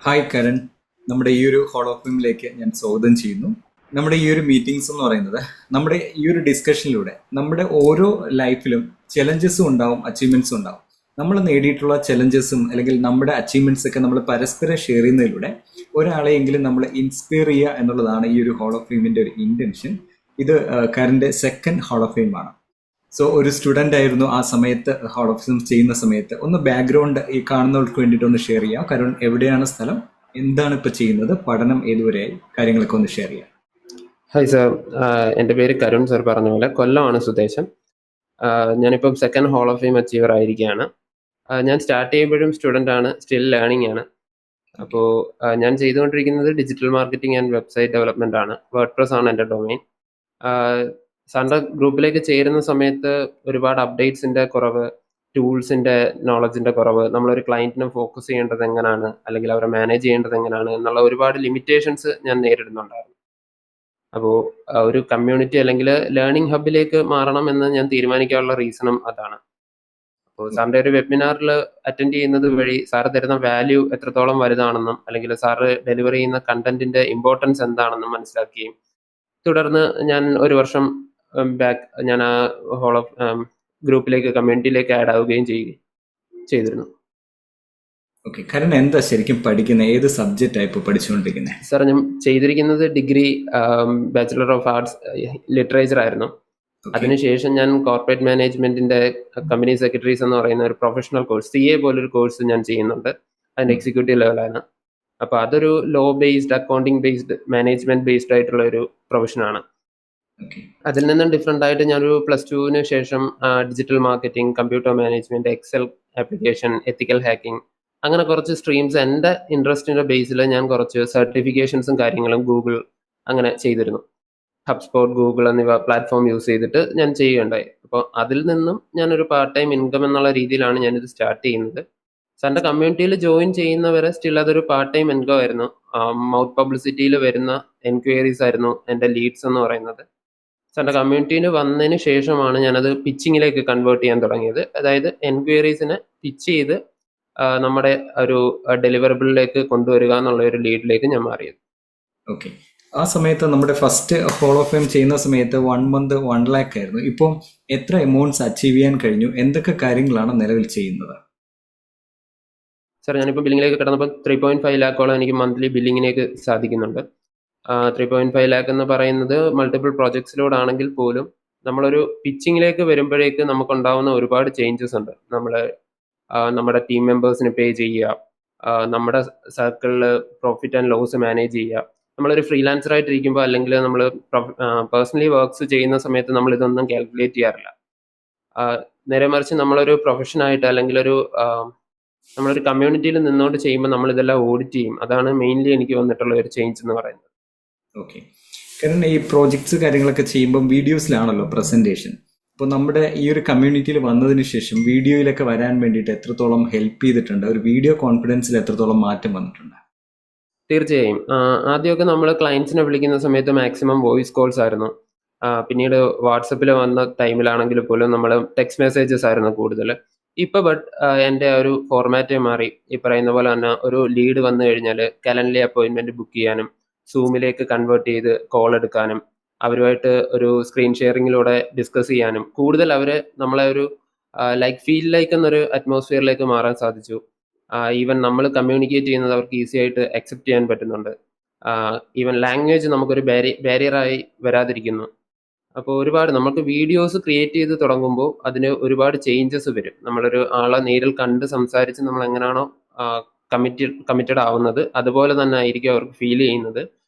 Hi Karan, നമ്മുടെ ഈ ഒരു ഹോൾ ഓഫ് ഫെയിമിലേക്ക് ഞാൻ സ്വാഗതം ചെയ്യുന്നു. നമ്മുടെ ഈ ഒരു മീറ്റിംഗ്സ് എന്ന് പറയുന്നത് നമ്മുടെ ഈ ഒരു ഡിസ്കഷനിലൂടെ നമ്മുടെ ഓരോ ലൈഫിലും ചലഞ്ചസും ഉണ്ടാവും, അച്ചീവ്മെന്റ്സും ഉണ്ടാവും. നമ്മൾ നേടിയിട്ടുള്ള ചലഞ്ചസും അല്ലെങ്കിൽ നമ്മുടെ അച്ചീവ്മെന്റ്സ് ഒക്കെ നമ്മൾ പരസ്പരം ഷെയർ ചെയ്യുന്നതിലൂടെ ഒരാളെയെങ്കിലും നമ്മൾ ഇൻസ്പയർ ചെയ്യുക എന്നുള്ളതാണ് ഈ ഒരു ഹോൾ ഓഫ് ഫെയിമിന്റെ ഒരു ഇന്റൻഷൻ. ഇത് കരന്റെ സെക്കൻഡ് ഹോൾ ഓഫ് ഫെയിം ആണ്. സോ ഒരു സ്റ്റുഡൻ്റ് ആയിരുന്നു ആ സമയത്ത്, ഹോൾ ഓഫ് ഫെയിം ചെയ്യുന്ന സമയത്ത്. ഒന്ന് ബാക്ക്ഗ്രൗണ്ട് ഈ കാണുന്നവർക്ക് വേണ്ടിയിട്ട് ഒന്ന് ഷെയർ ചെയ്യാം. കാരണം എവിടെയാണ് സ്ഥലം, എന്താണ് ഇപ്പോൾ ചെയ്യുന്നത്, പഠനം ഏതുവരെയായി, കാര്യങ്ങളൊക്കെ ഒന്ന് ഷെയർ ചെയ്യാം. ഹായ് സാർ, എൻ്റെ പേര് കരുൺ. സാർ പറഞ്ഞ പോലെ കൊല്ലമാണ് സ്വദേശം. ഞാനിപ്പം second hall of fame achiever ആയിരിക്കുകയാണ്. ഞാൻ സ്റ്റാർട്ട് ചെയ്യുമ്പോഴും സ്റ്റുഡൻ്റ് ആണ്, സ്റ്റിൽ ലേണിംഗ് ആണ്. അപ്പോൾ ഞാൻ ചെയ്തുകൊണ്ടിരിക്കുന്നത് digital marketing and website development ആണ്. വേർഡ്പ്രസ് ആണ് എൻ്റെ ഡൊമൈൻ. സാറിൻ്റെ ഗ്രൂപ്പിലേക്ക് ചേരുന്ന സമയത്ത് ഒരുപാട് അപ്ഡേറ്റ്സിൻ്റെ കുറവ്, ടൂൾസിൻ്റെ നോളജിൻ്റെ കുറവ്, നമ്മളൊരു ക്ലയൻറ്റിനെ ഫോക്കസ് ചെയ്യേണ്ടത് എങ്ങനെയാണ്, അല്ലെങ്കിൽ അവരെ മാനേജ് ചെയ്യേണ്ടത് എങ്ങനെയാണ് എന്നുള്ള ഒരുപാട് ലിമിറ്റേഷൻസ് ഞാൻ നേരിടുന്നുണ്ടായിരുന്നു. അപ്പോൾ ഒരു കമ്മ്യൂണിറ്റി അല്ലെങ്കിൽ ലേണിംഗ് ഹബിലേക്ക് മാറണം എന്ന് ഞാൻ തീരുമാനിക്കാനുള്ള റീസണും അതാണ്. അപ്പോൾ സാറിൻ്റെ ഒരു വെബിനാറിൽ അറ്റൻഡ് ചെയ്യുന്നത് വഴി സാറ് തരുന്ന വാല്യൂ എത്രത്തോളം വലുതാണെന്നും അല്ലെങ്കിൽ സാറ് ഡെലിവർ ചെയ്യുന്ന കണ്ടന്റിന്റെ ഇമ്പോർട്ടൻസ് എന്താണെന്നും മനസ്സിലാക്കുകയും തുടർന്ന് ഞാൻ ഒരു വർഷം ബാക്ക് ഞാൻ ആ ഹോൾ ഓഫ് ഗ്രൂപ്പിലേക്ക്, കമ്മ്യൂണിറ്റിയിലേക്ക് ആഡ് ആവുകയും ചെയ്തിരുന്നു. ഓക്കെ, കരൺ എന്താ ശരിക്കും പഠിക്കുന്നത്? ഏത് സബ്ജക്റ്റാണ് ഇപ്പോൾ പഠിച്ചുകൊണ്ടിരിക്കുന്നത്? സാർ, ഞാൻ ചെയ്തിരിക്കുന്നത് degree bachelor of arts literature ആയിരുന്നു. അതിനുശേഷം ഞാൻ കോർപ്പറേറ്റ് മാനേജ്മെന്റിന്റെ കമ്പനി സെക്രട്ടറീസ് എന്ന് പറയുന്ന ഒരു പ്രൊഫഷണൽ കോഴ്സ്, CA പോലൊരു കോഴ്സ് ഞാൻ ചെയ്യുന്നുണ്ട്. അതിന്റെ എക്സിക്യൂട്ടീവ് ലെവലാണ്. അപ്പൊ അതൊരു law based, accounting based, management based ആയിട്ടുള്ള ഒരു പ്രൊഫഷനാണ്. അതിൽ നിന്നും ഡിഫറെന്റ് ആയിട്ട് ഞാനൊരു +2 ശേഷം digital marketing, computer management, excel application, ethical hacking, അങ്ങനെ കുറച്ച് സ്ട്രീംസ് എൻ്റെ ഇൻട്രസ്റ്റിന്റെ ബേസിൽ ഞാൻ കുറച്ച് സർട്ടിഫിക്കേഷൻസും കാര്യങ്ങളും ഗൂഗിൾ അങ്ങനെ ചെയ്തിരുന്നു. ഹബ്സ്പോട്ട്, ഗൂഗിൾ എന്നിവ പ്ലാറ്റ്ഫോം യൂസ് ചെയ്തിട്ട് ഞാൻ ചെയ്യുകയുണ്ടായി. അപ്പോൾ അതിൽ നിന്നും ഞാനൊരു പാർട്ട് ടൈം ഇൻകം എന്നുള്ള രീതിയിലാണ് ഞാനിത് സ്റ്റാർട്ട് ചെയ്യുന്നത്. സാറിൻ്റെ കമ്മ്യൂണിറ്റിയിൽ ജോയിൻ ചെയ്യുന്നവരെ സ്റ്റിൽ അതൊരു പാർട്ട് ടൈം ഇൻകം ആയിരുന്നു. മൗത്ത് പബ്ലിസിറ്റിയിൽ വരുന്ന എൻക്വയറീസ് ആയിരുന്നു എൻ്റെ ലീഡ്സ് എന്ന് പറയുന്നത്. സാറിൻ്റെ കമ്മ്യൂണിറ്റിയിൽ വന്നതിന് ശേഷമാണ് ഞാനത് പിച്ചിങ്ങിലേക്ക് കൺവേർട്ട് ചെയ്യാൻ തുടങ്ങിയത്. അതായത് എൻക്വയറീസിനെ പിച്ച് ചെയ്ത് നമ്മുടെ ഒരു ഡെലിവറബിളിലേക്ക് കൊണ്ടുവരിക എന്നുള്ള ഒരു ലീഡിലേക്ക് ഞാൻ മാറിയത്. ഓക്കെ, ആ സമയത്ത് നമ്മുടെ ഫസ്റ്റ് ഹോൾ ഓഫ് ഫെയിം ചെയ്യുന്ന സമയത്ത് 1 month 1 lakh ആയിരുന്നു. ഇപ്പോൾ എത്ര എമൗണ്ട്സ് അച്ചീവ് ചെയ്യാൻ കഴിഞ്ഞു? എന്തൊക്കെ കാര്യങ്ങളാണ് നിലവിൽ ചെയ്യുന്നത്? സാർ, ഞാനിപ്പോൾ ബില്ലിങ്ങിലേക്ക് കിടന്നപ്പോൾ 3.5 ലാക്കോളം എനിക്ക് മന്ത്ലി ബില്ലിങ്ങിലേക്ക് സാധിക്കുന്നുണ്ട്. 3.5 ലാക്ക് എന്ന് പറയുന്നത് മൾട്ടിപ്പിൾ പ്രോജക്ട്സിലൂടെ ആണെങ്കിൽ പോലും നമ്മളൊരു പിച്ചിങ്ങിലേക്ക് വരുമ്പോഴേക്ക് നമുക്കുണ്ടാവുന്ന ഒരുപാട് ചേഞ്ചസ് ഉണ്ട്. നമ്മുടെ ടീം മെമ്പേഴ്സിന് പേ ചെയ്യുക, നമ്മുടെ സർക്കിളിൽ പ്രോഫിറ്റ് ആൻഡ് ലോസ് മാനേജ് ചെയ്യുക. നമ്മളൊരു ഫ്രീലാൻസർ ആയിട്ടിരിക്കുമ്പോൾ അല്ലെങ്കിൽ നമ്മൾ പേഴ്സണലി വർക്ക്സ് ചെയ്യുന്ന സമയത്ത് നമ്മൾ ഇതൊന്നും കാൽക്കുലേറ്റ് ചെയ്യാറില്ല. നേരെ മറിച്ച് നമ്മളൊരു പ്രൊഫഷനായിട്ട് അല്ലെങ്കിൽ നമ്മളൊരു കമ്മ്യൂണിറ്റിയിൽ നിന്നുകൊണ്ട് ചെയ്യുമ്പോൾ നമ്മൾ ഇതെല്ലാം ഓഡിറ്റ് ചെയ്യും. അതാണ് മെയിൻലി എനിക്ക് വന്നിട്ടുള്ള ഒരു ചേഞ്ച് എന്ന് പറയുന്നത്. ഓക്കെ, കാരണം ഈ പ്രോജക്ട്സ് കാര്യങ്ങളൊക്കെ ചെയ്യുമ്പോൾ വീഡിയോസിലാണല്ലോ പ്രസന്റേഷൻ. അപ്പോൾ നമ്മുടെ ഈ ഒരു കമ്മ്യൂണിറ്റിയിൽ വന്നതിന് ശേഷം വീഡിയോയിലൊക്കെ വരാൻ വേണ്ടിയിട്ട് എത്രത്തോളം ഹെൽപ്പ് ചെയ്തിട്ടുണ്ട്? ഒരു വീഡിയോ കോൺഫിഡൻസിൽ എത്രത്തോളം മാറ്റം വന്നിട്ടുണ്ട്? തീർച്ചയായും. ആദ്യമൊക്കെ നമ്മൾ ക്ലയൻസിനെ വിളിക്കുന്ന സമയത്ത് മാക്സിമം വോയിസ് കോൾസ് ആയിരുന്നു. പിന്നീട് വാട്സപ്പിൽ വന്ന ടൈമിലാണെങ്കിൽ പോലും നമ്മൾ ടെക്സ്റ്റ് മെസ്സേജസ് ആയിരുന്നു കൂടുതൽ. ഇപ്പോൾ എൻ്റെ ഒരു ഫോർമാറ്റേ മാറി. ഈ പറയുന്ന പോലെ തന്നെ ഒരു ലീഡ് വന്നു കഴിഞ്ഞാൽ കലൻഡർലി അപ്പോയിൻമെൻറ്റ് ബുക്ക് ചെയ്യാനും സൂമിലേക്ക് കൺവേർട്ട് ചെയ്ത് കോൾ എടുക്കാനും അവരുമായിട്ട് ഒരു സ്ക്രീൻ ഷെയറിങ്ങിലൂടെ ഡിസ്കസ് ചെയ്യാനും കൂടുതൽ അവരെ നമ്മളെ ഒരു ഫീൽ ലൈക്ക് എന്നൊരു അറ്റ്മോസ്ഫിയറിലേക്ക് മാറാൻ സാധിച്ചു. ഈവൻ നമ്മൾ കമ്മ്യൂണിക്കേറ്റ് ചെയ്യുന്നത് അവർക്ക് ഈസി ആയിട്ട് അക്സെപ്റ്റ് ചെയ്യാൻ പറ്റുന്നുണ്ട്. ഈവൻ ലാംഗ്വേജ് നമുക്കൊരു ബാരിയറായി വരാതിരിക്കുന്നു. അപ്പോൾ ഒരുപാട് നമുക്ക് വീഡിയോസ് ക്രിയേറ്റ് ചെയ്ത് തുടങ്ങുമ്പോൾ അതിന് ഒരുപാട് ചേഞ്ചസ് വരും. നമ്മളൊരു ആളെ നേരിൽ കണ്ട് സംസാരിച്ച് നമ്മൾ എങ്ങനെയാണോ കമ്മിറ്റഡ് ആവുന്നത് അതുപോലെ തന്നെ ആയിരിക്കും അവർക്ക് ഫീൽ ചെയ്യുന്നത്.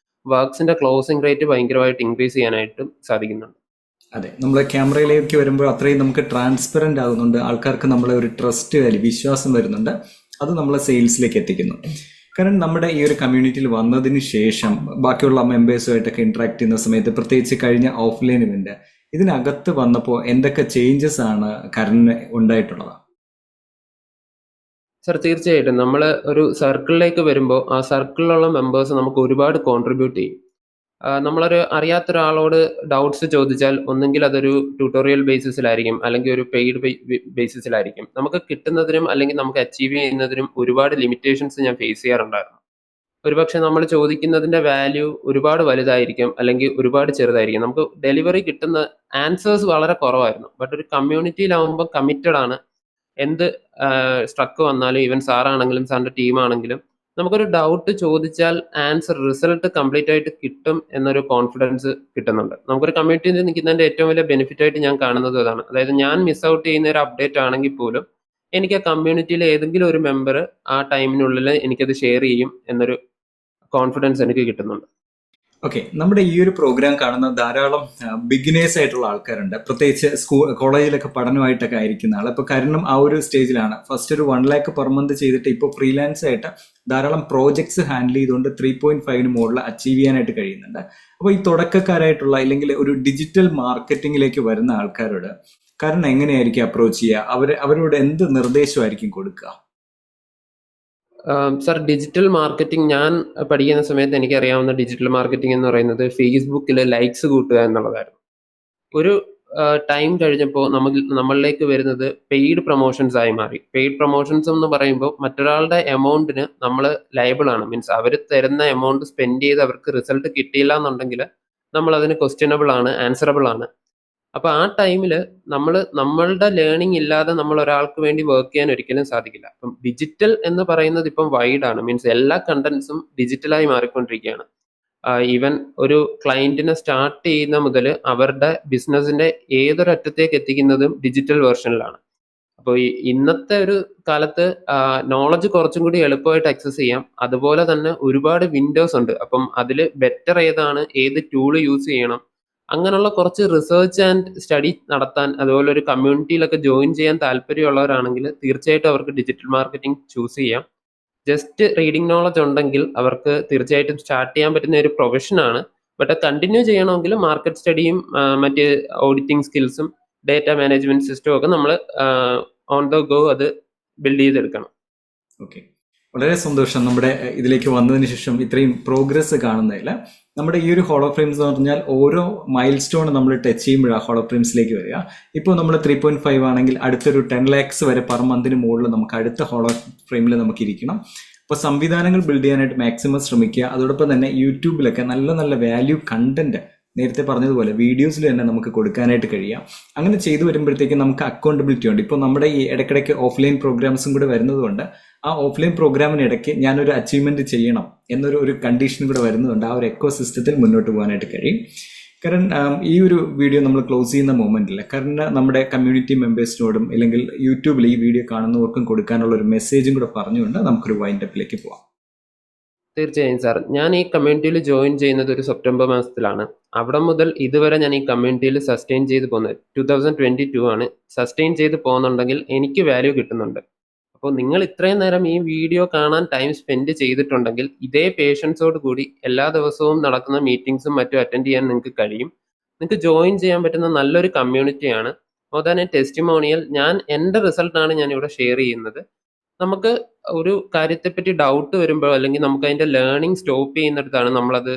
വർക്ക്സിന്റെ ക്ലോസിംഗ് റേറ്റ് ഭയങ്കരമായിട്ട് ഇൻക്രീസ് ചെയ്യാനായിട്ടും സാധിക്കുന്നുണ്ട്. അതെ, നമ്മൾ ക്യാമറയിലേക്ക് വരുമ്പോൾ അത്രയും നമുക്ക് ട്രാൻസ്പെറൻ്റ് ആകുന്നുണ്ട്. ആൾക്കാർക്ക് നമ്മളെ ഒരു ട്രസ്റ്റ് വാല്യൂ, വിശ്വാസം വരുന്നുണ്ട്. അത് നമ്മളെ സെയിൽസിലേക്ക് എത്തിക്കുന്നു. കാരണം നമ്മുടെ ഈ ഒരു കമ്മ്യൂണിറ്റിയിൽ വന്നതിന് ശേഷം ബാക്കിയുള്ള മെമ്പേഴ്സുമായിട്ടൊക്കെ ഇൻട്രാക്ട് ചെയ്യുന്ന സമയത്ത്, പ്രത്യേകിച്ച് കഴിഞ്ഞ ഓഫ്ലൈൻ ഇവന്റ്, ഇതിനകത്ത് വന്നപ്പോൾ എന്തൊക്കെ ചേഞ്ചസ് ആണ് കരണിന് ഉണ്ടായിട്ടുള്ളത്? സർ, തീർച്ചയായിട്ടും നമ്മൾ ഒരു സർക്കിളിലേക്ക് വരുമ്പോൾ ആ സർക്കിളിലുള്ള മെമ്പേഴ്സ് നമുക്ക് ഒരുപാട് കോൺട്രിബ്യൂട്ട് ചെയ്യും. നമ്മളൊരു അറിയാത്ത ഒരാളോട് ഡൗട്ട്സ് ചോദിച്ചാൽ ഒന്നെങ്കിൽ അതൊരു ട്യൂട്ടോറിയൽ ബേസിസിലായിരിക്കും, അല്ലെങ്കിൽ ഒരു പെയ്ഡ് ബേസിസിലായിരിക്കും. നമുക്ക് കിട്ടുന്നതിനും അല്ലെങ്കിൽ നമുക്ക് അച്ചീവ് ചെയ്യുന്നതിനും ഒരുപാട് ലിമിറ്റേഷൻസ് ഞാൻ ഫേസ് ചെയ്യാറുണ്ടായിരുന്നു. ഒരുപക്ഷെ നമ്മൾ ചോദിക്കുന്നതിന്റെ വാല്യൂ ഒരുപാട് വലുതായിരിക്കും, അല്ലെങ്കിൽ ഒരുപാട് ചെറുതായിരിക്കും. നമുക്ക് ഡെലിവറി കിട്ടുന്ന ആൻസേഴ്സ് വളരെ കുറവായിരുന്നു. ബട്ട് ഒരു കമ്മ്യൂണിറ്റിയിലാവുമ്പോൾ കമ്മിറ്റഡ് ആണ്. എന്ത് സ്ട്രക്ക് വന്നാലും, ഈവൻ സാറാണെങ്കിലും സാറിന്റെ ടീമാണെങ്കിലും, നമുക്കൊരു ഡൗട്ട് ചോദിച്ചാൽ ആൻസർ റിസൾട്ട് കംപ്ലീറ്റ് ആയിട്ട് കിട്ടും എന്നൊരു കോൺഫിഡൻസ് കിട്ടുന്നുണ്ട്. നമുക്കൊരു കമ്മ്യൂണിറ്റിയിൽ നിൽക്കുന്നതിന്റെ ഏറ്റവും വലിയ ബെനിഫിറ്റ് ആയിട്ട് ഞാൻ കാണുന്നത് അതാണ്. അതായത് ഞാൻ മിസ് ഔട്ട് ചെയ്യുന്ന ഒരു അപ്ഡേറ്റ് ആണെങ്കിൽ പോലും എനിക്ക് ആ കമ്മ്യൂണിറ്റിയിലെ ഏതെങ്കിലും ഒരു മെമ്പർ ആ ടൈമിനുള്ളിൽ എനിക്കത് ഷെയർ ചെയ്യും എന്നൊരു കോൺഫിഡൻസ് എനിക്ക് കിട്ടുന്നുണ്ട്. ഓക്കെ, നമ്മുടെ ഈ ഒരു പ്രോഗ്രാം കാണുന്ന ധാരാളം ബിഗിനേഴ്സ് ആയിട്ടുള്ള ആൾക്കാരുണ്ട്, പ്രത്യേകിച്ച് കോളേജിലൊക്കെ പഠനമായിട്ടൊക്കെ ആയിരിക്കുന്ന ആൾ. ഇപ്പോൾ കാരണം ആ ഒരു സ്റ്റേജിലാണ്. ഫസ്റ്റ് ഒരു 1 lakh പെർ മന്ത് ചെയ്തിട്ട് ഇപ്പോൾ ഫ്രീലാൻസ് ആയിട്ട് ധാരാളം പ്രോജക്ട്സ് ഹാൻഡിൽ ചെയ്തുകൊണ്ട് 3.5 മുകളിൽ അച്ചീവ് ചെയ്യാനായിട്ട് കഴിയുന്നുണ്ട്. അപ്പോൾ ഈ തുടക്കക്കാരായിട്ടുള്ള അല്ലെങ്കിൽ ഒരു ഡിജിറ്റൽ മാർക്കറ്റിംഗിലേക്ക് വരുന്ന ആൾക്കാരോട് കാരണം എങ്ങനെയായിരിക്കും അപ്രോച്ച് ചെയ്യുക? അവരോട് എന്ത് നിർദ്ദേശമായിരിക്കും കൊടുക്കുക? സർ, ഡിജിറ്റൽ മാർക്കറ്റിംഗ് ഞാൻ പഠിക്കുന്ന സമയത്ത് എനിക്കറിയാവുന്ന ഡിജിറ്റൽ മാർക്കറ്റിംഗ് എന്ന് പറയുന്നത് ഫേസ്ബുക്കിൽ ലൈക്സ് കൂട്ടുക എന്നുള്ളതായിരുന്നു. ഒരു ടൈം കഴിഞ്ഞപ്പോൾ നമ്മളിലേക്ക് വരുന്നത് പെയ്ഡ് പ്രൊമോഷൻസ് ആയി മാറി. പെയ്ഡ് പ്രൊമോഷൻസ് എന്ന് പറയുമ്പോൾ മറ്റൊരാളുടെ എമൗണ്ടിന് നമ്മൾ ലയബിൾ ആണ്. മീൻസ് അവർ തരുന്ന എമൗണ്ട് സ്പെൻഡ് ചെയ്ത് അവർക്ക് റിസൾട്ട് കിട്ടിയില്ല എന്നുണ്ടെങ്കിൽ നമ്മൾ അതിന് ക്വസ്റ്റ്യനബിൾ ആണ്, ആൻസറബിൾ ആണ്. അപ്പൊ ആ ടൈമിൽ നമ്മളുടെ ലേണിംഗ് ഇല്ലാതെ നമ്മൾ ഒരാൾക്ക് വേണ്ടി വർക്ക് ചെയ്യാൻ ഒരിക്കലും സാധിക്കില്ല. അപ്പം ഡിജിറ്റൽ എന്ന് പറയുന്നത് ഇപ്പം വൈഡ് ആണ്. മീൻസ് എല്ലാ കണ്ടന്റ്സും ഡിജിറ്റലായി മാറിക്കൊണ്ടിരിക്കുകയാണ്. ഈവൻ ഒരു ക്ലയന്റിനെ സ്റ്റാർട്ട് ചെയ്യുന്ന മുതൽ അവരുടെ ബിസിനസിന്റെ ഏതൊരറ്റത്തേക്ക് എത്തിക്കുന്നതും ഡിജിറ്റൽ വേർഷനിലാണ്. അപ്പോൾ ഇന്നത്തെ ഒരു കാലത്ത് നോളജ് കുറച്ചും കൂടി എളുപ്പമായിട്ട് ആക്സസ് ചെയ്യാം. അതുപോലെ തന്നെ ഒരുപാട് വിൻഡോസ് ഉണ്ട്. അപ്പം അതിൽ ബെറ്റർ ഏതാണ്, ഏത് ടൂൾ യൂസ് ചെയ്യണം, അങ്ങനെയുള്ള കുറച്ച് റിസർച്ച് ആൻഡ് സ്റ്റഡി നടത്താൻ, അതുപോലെ ഒരു കമ്മ്യൂണിറ്റിയിലൊക്കെ ജോയിൻ ചെയ്യാൻ താല്പര്യമുള്ളവരാണെങ്കിൽ തീർച്ചയായിട്ടും അവർക്ക് ഡിജിറ്റൽ മാർക്കറ്റിംഗ് ചൂസ് ചെയ്യാം. ജസ്റ്റ് റീഡിംഗ് നോളജ് ഉണ്ടെങ്കിൽ അവർക്ക് തീർച്ചയായിട്ടും സ്റ്റാർട്ട് ചെയ്യാൻ പറ്റുന്ന ഒരു പ്രൊഫഷനാണ്. ബട്ട് കണ്ടിന്യൂ ചെയ്യണമെങ്കിൽ മാർക്കറ്റ് സ്റ്റഡിയും മറ്റ് ഓഡിറ്റിംഗ് സ്കിൽസും ഡേറ്റ മാനേജ്മെന്റ് സിസ്റ്റവും ഒക്കെ നമ്മൾ ഓൺ ദ ഗോ അത് ബിൽഡ് ചെയ്തെടുക്കണം. ഓക്കെ, വളരെ സന്തോഷം നമ്മുടെ ഇതിലേക്ക് വന്നതിന് ശേഷം ഇത്രയും പ്രോഗ്രസ് കാണുന്നതിൽ. നമ്മുടെ ഈ ഒരു ഹോളോ ഫ്രെയിംസ് എന്ന് പറഞ്ഞാൽ ഓരോ മൈൽ സ്റ്റോൺ നമ്മൾ ടച്ച് ചെയ്യുമ്പോഴാണ് ഹോളോ ഫ്രെയിംസിലേക്ക് വരിക. ഇപ്പോൾ നമ്മൾ 3.5 ആണെങ്കിൽ അടുത്തൊരു 10 lakhs വരെ പെർ മന്തിന് മുകളിൽ നമുക്ക് അടുത്ത ഹോളോ ഫ്രെയിമിൽ നമുക്ക് ഇരിക്കണം. അപ്പോൾ സംവിധാനങ്ങൾ ബിൽഡ് ചെയ്യാനായിട്ട് മാക്സിമം ശ്രമിക്കുക. അതോടൊപ്പം തന്നെ യൂട്യൂബിലൊക്കെ നല്ല നല്ല വാല്യൂ കണ്ടന്റ് നേരത്തെ പറഞ്ഞതുപോലെ വീഡിയോസിൽ തന്നെ നമുക്ക് കൊടുക്കാനായിട്ട് കഴിയാം. അങ്ങനെ ചെയ്തു വരുമ്പോഴത്തേക്കും നമുക്ക് അക്കൗണ്ടബിലിറ്റി ഉണ്ട്. ഇപ്പോൾ നമ്മുടെ ഈ ഇടയ്ക്കിടയ്ക്ക് ഓഫ്ലൈൻ പ്രോഗ്രാംസും കൂടെ വരുന്നതുകൊണ്ട് ആ ഓഫ്ലൈൻ പ്രോഗ്രാമിനിടയ്ക്ക് ഞാനൊരു അച്ചീവ്മെന്റ് ചെയ്യണം എന്നൊരു കണ്ടീഷൻ കൂടെ വരുന്നതുകൊണ്ട് ആ ഒരു എക്കോ സിസ്റ്റത്തിൽ മുന്നോട്ട് പോകാനായിട്ട് കഴിയും. കാരണം ഈ ഒരു വീഡിയോ നമ്മൾ ക്ലോസ് ചെയ്യുന്ന മൊമെന്റിൽ കാരണം നമ്മുടെ കമ്മ്യൂണിറ്റി മെമ്പേഴ്സിനോടും അല്ലെങ്കിൽ യൂട്യൂബിൽ ഈ വീഡിയോ കാണുന്നവർക്കും കൊടുക്കാനുള്ള ഒരു മെസ്സേജും കൂടെ പറഞ്ഞുകൊണ്ട് നമുക്കൊരു വൈൻഡപ്പിലേക്ക് പോവാം. തീർച്ചയായും സാർ, ഞാൻ ഈ കമ്മ്യൂണിറ്റിയിൽ ജോയിൻ ചെയ്യുന്നത് ഒരു സെപ്റ്റംബർ മാസത്തിലാണ്. അവിടെ മുതൽ ഇതുവരെ ഞാൻ ഈ കമ്മ്യൂണിറ്റിയിൽ സസ്റ്റെയിൻ ചെയ്ത് പോകുന്നത് 2022 ആണ്. സസ്റ്റെയിൻ ചെയ്ത് പോകുന്നുണ്ടെങ്കിൽ എനിക്ക് വാല്യൂ കിട്ടുന്നുണ്ട്. അപ്പോൾ നിങ്ങൾ ഇത്രയും നേരം ഈ വീഡിയോ കാണാൻ ടൈം സ്പെൻഡ് ചെയ്തിട്ടുണ്ടെങ്കിൽ ഇതേ പേഷ്യൻസോട് കൂടി എല്ലാ ദിവസവും നടക്കുന്ന മീറ്റിംഗ്സും മറ്റും അറ്റൻഡ് ചെയ്യാൻ നിങ്ങൾക്ക് കഴിയും. നിങ്ങൾക്ക് ജോയിൻ ചെയ്യാൻ പറ്റുന്ന നല്ലൊരു കമ്മ്യൂണിറ്റിയാണ്. More than a testimonial. എൻ്റെ റിസൾട്ടാണ് ഞാൻ ഇവിടെ ഷെയർ ചെയ്യുന്നത്. നമുക്ക് ഒരു കാര്യത്തെപ്പറ്റി ഡൗട്ട് വരുമ്പോൾ അല്ലെങ്കിൽ നമുക്ക് അതിന്റെ ലേണിംഗ് സ്റ്റോപ്പ് ചെയ്യുന്നിടത്താണ് നമ്മളത്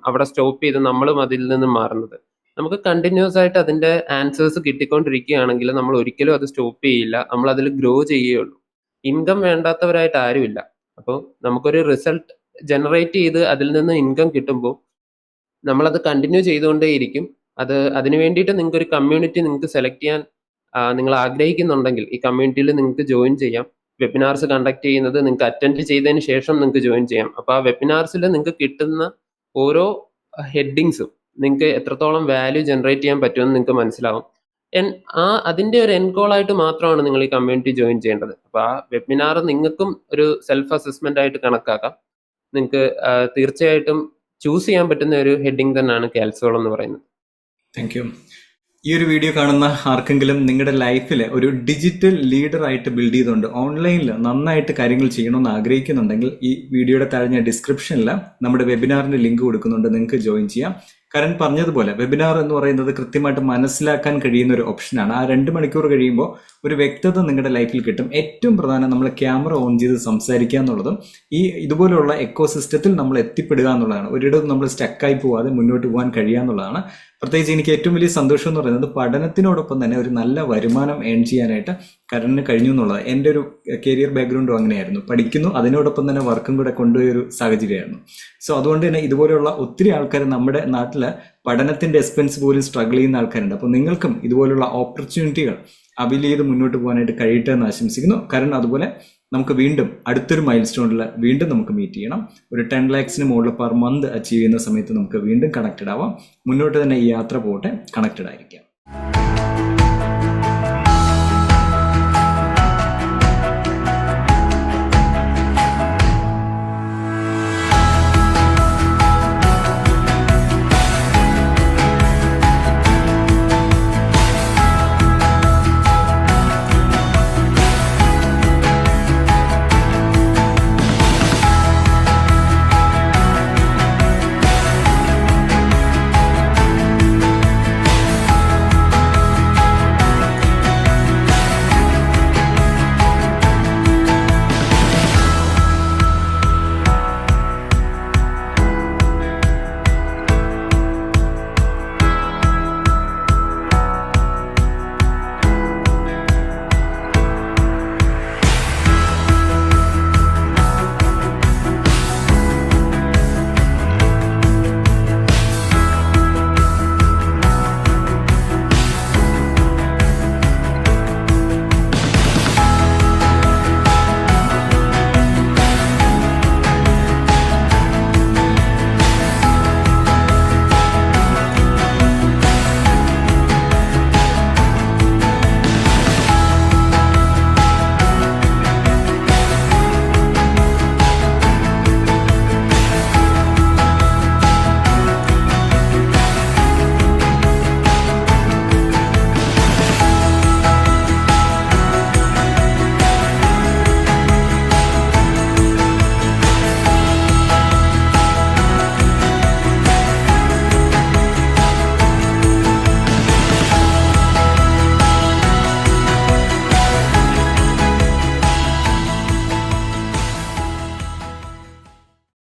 അവിടെ സ്റ്റോപ്പ് ചെയ്ത് നമ്മളും അതിൽ നിന്ന് മാറുന്നത്. നമുക്ക് കണ്ടിന്യൂസ് ആയിട്ട് അതിന്റെ ആൻസേഴ്സ് കിട്ടിക്കൊണ്ടിരിക്കുകയാണെങ്കിൽ നമ്മൾ ഒരിക്കലും അത് സ്റ്റോപ്പ് ചെയ്യില്ല, നമ്മൾ അതിൽ ഗ്രോ ചെയ്യുകയുള്ളൂ. ഇൻകം വേണ്ടാത്തവരായിട്ട് ആരുമില്ല. അപ്പോൾ നമുക്കൊരു റിസൾട്ട് ജനറേറ്റ് ചെയ്ത് അതിൽ നിന്ന് ഇൻകം കിട്ടുമ്പോൾ നമ്മളത് കണ്ടിന്യൂ ചെയ്തുകൊണ്ടേയിരിക്കും. അതിന് വേണ്ടിയിട്ട് നിങ്ങൾക്ക് ഒരു കമ്മ്യൂണിറ്റി നിങ്ങൾക്ക് സെലക്ട് ചെയ്യാൻ നിങ്ങൾ ആഗ്രഹിക്കുന്നുണ്ടെങ്കിൽ ഈ കമ്മ്യൂണിറ്റിയിൽ നിങ്ങൾക്ക് ജോയിൻ ചെയ്യാം. വെബിനാർസ് കണ്ടക്ട് ചെയ്യുന്നത് നിങ്ങൾക്ക് അറ്റൻഡ് ചെയ്തതിന് ശേഷം നിങ്ങൾക്ക് ജോയിൻ ചെയ്യാം. അപ്പോൾ ആ വെബിനാർസിൽ നിങ്ങൾക്ക് കിട്ടുന്ന ഓരോ ഹെഡിങ്സും നിങ്ങൾക്ക് എത്രത്തോളം വാല്യൂ ജനറേറ്റ് ചെയ്യാൻ പറ്റുമെന്ന് നിങ്ങൾക്ക് മനസ്സിലാവും. അതിന്റെ ഒരു എൻഡ് ഗോൾ ആയിട്ട് മാത്രമാണ് നിങ്ങൾ ഈ കമ്മ്യൂണിറ്റി ജോയിൻ ചെയ്യേണ്ടത്. അപ്പോൾ ആ വെബിനാർ നിങ്ങൾക്കും ഒരു സെൽഫ് അസസ്മെന്റ് ആയിട്ട് കണക്കാക്കാം. നിങ്ങൾക്ക് തീർച്ചയായിട്ടും ചൂസ് ചെയ്യാൻ പറ്റുന്ന ഒരു ഹെഡിങ് തന്നെയാണ് കാൽസോൾ എന്ന് പറയുന്നത്. Thank you. ഈ ഒരു വീഡിയോ കാണുന്ന ആർക്കെങ്കിലും നിങ്ങളുടെ ലൈഫിൽ ഒരു ഡിജിറ്റൽ ലീഡർ ആയിട്ട് ബിൽഡ് ചെയ്തുകൊണ്ട് ഓൺലൈനിൽ നന്നായിട്ട് കാര്യങ്ങൾ ചെയ്യണമെന്ന് ആഗ്രഹിക്കുന്നുണ്ടെങ്കിൽ ഈ വീഡിയോയുടെ താഴെ ഡിസ്ക്രിപ്ഷനിൽ നമ്മുടെ വെബിനാറിന്റെ ലിങ്ക് കൊടുക്കുന്നുണ്ട്, നിങ്ങൾക്ക് ജോയിൻ ചെയ്യാം. കരൺ പറഞ്ഞതുപോലെ വെബിനാർ എന്ന് പറയുന്നത് കൃത്യമായിട്ട് മനസ്സിലാക്കാൻ കഴിയുന്ന ഒരു ഓപ്ഷനാണ്. ആ 2 മണിക്കൂർ കഴിയുമ്പോൾ ഒരു വ്യക്തത നിങ്ങളുടെ ലൈഫിൽ കിട്ടും. ഏറ്റവും പ്രധാനം നമ്മൾ ക്യാമറ ഓൺ ചെയ്ത് സംസാരിക്കുക എന്നുള്ളതും ഇതുപോലുള്ള എക്കോ സിസ്റ്റത്തിൽ നമ്മൾ എത്തിപ്പെടുക എന്നുള്ളതാണ്. ഒരിടത്തും നമ്മൾ സ്റ്റക്കായി പോവാതെ മുന്നോട്ട് പോകാൻ കഴിയുക എന്നുള്ളതാണ്. പ്രത്യേകിച്ച് എനിക്ക് ഏറ്റവും വലിയ സന്തോഷം എന്ന് പറയുന്നത് പഠനത്തിനോടൊപ്പം തന്നെ ഒരു നല്ല വരുമാനം ഏൺ ചെയ്യാനായിട്ട് കരണിന് കഴിഞ്ഞു എന്നുള്ളത്. എൻ്റെ ഒരു കരിയർ ബാക്ക്ഗ്രൗണ്ടും അങ്ങനെയായിരുന്നു. പഠിക്കുന്നു, അതിനോടൊപ്പം തന്നെ വർക്കും കൂടെ കൊണ്ടുപോയ ഒരു സാഹചര്യമായിരുന്നു. സോ അതുകൊണ്ട് തന്നെ ഇതുപോലെയുള്ള ഒത്തിരി ആൾക്കാർ നമ്മുടെ നാട്ടിൽ പഠനത്തിന്റെ എക്സ്പെൻസ് പോലും സ്ട്രഗിൾ ചെയ്യുന്ന ആൾക്കാരുണ്ട്. അപ്പോൾ നിങ്ങൾക്കും ഇതുപോലുള്ള ഓപ്പർച്യൂണിറ്റികൾ അവൈൽ ചെയ്ത് മുന്നോട്ട് പോകാനായിട്ട് കഴിയട്ടെ എന്ന് ആശംസിക്കുന്നു. കാരണം അതുപോലെ നമുക്ക് വീണ്ടും അടുത്തൊരു മൈൽ സ്റ്റോണിൽ വീണ്ടും നമുക്ക് മീറ്റ് ചെയ്യണം. ഒരു 10 lakhs മുകളിൽ പെർ മന്ത് അച്ചീവ് ചെയ്യുന്ന സമയത്ത് നമുക്ക് വീണ്ടും കണക്റ്റഡ് ആവാം. മുന്നോട്ട് തന്നെ ഈ യാത്ര പോകട്ടെ, കണക്റ്റഡ് ആയിരിക്കാം.